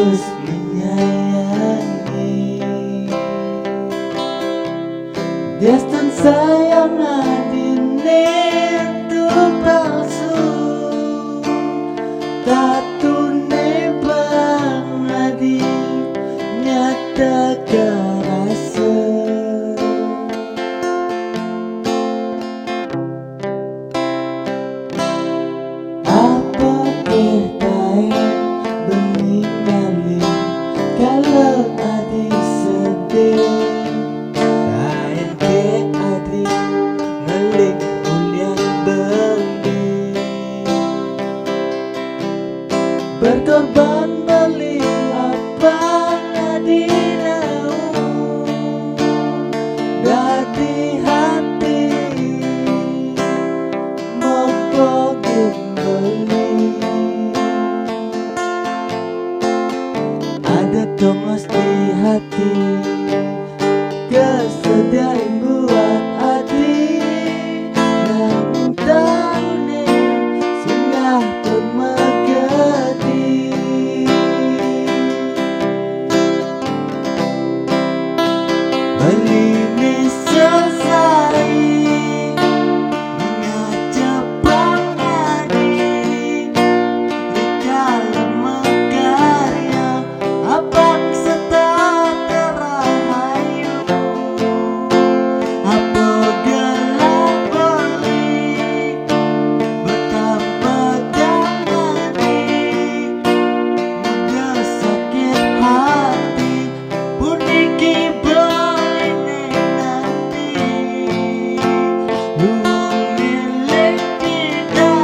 tulus menyayangi. Destan sayang adine tu palsu, tak tunai bang adi nyata kerasa. Apa kita meninggali kalau adi sedih. Berkorban beli apa adinau dari hati mokogin beli. Ada tongos di hati kesediaan buat hati yang tahu singgah termegati. Belini selesai mengajak pangadi di dalam mekarya abang serta terahayu. Apa gelap beli betapa dangani mudah sakit hati puniki beli nanti luang milik kita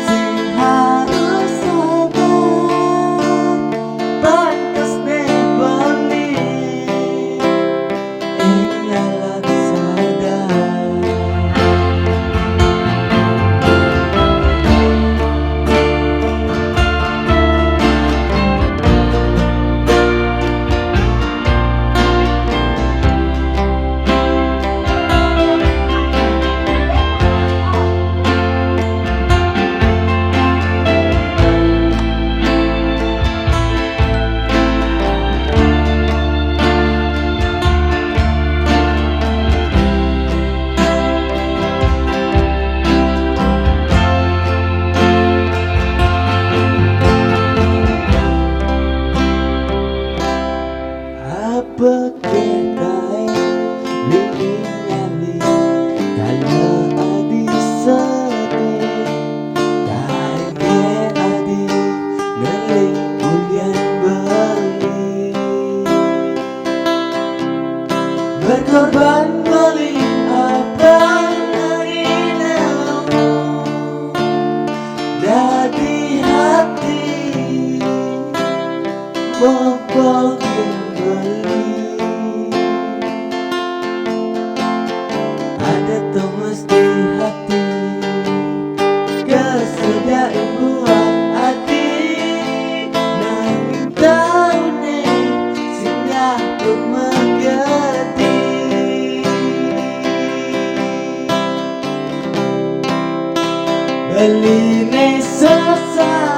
sing harus sabar pantas beli ingalan sadar. Apa kita nyali kalau adi sedih, kaya adi neling ulian beli. Berkorban beli apa adinau dari hati mokogin beli. Ada tongos di hati kesediaan buat hati nanging tahu singgah termegati. Beline selesai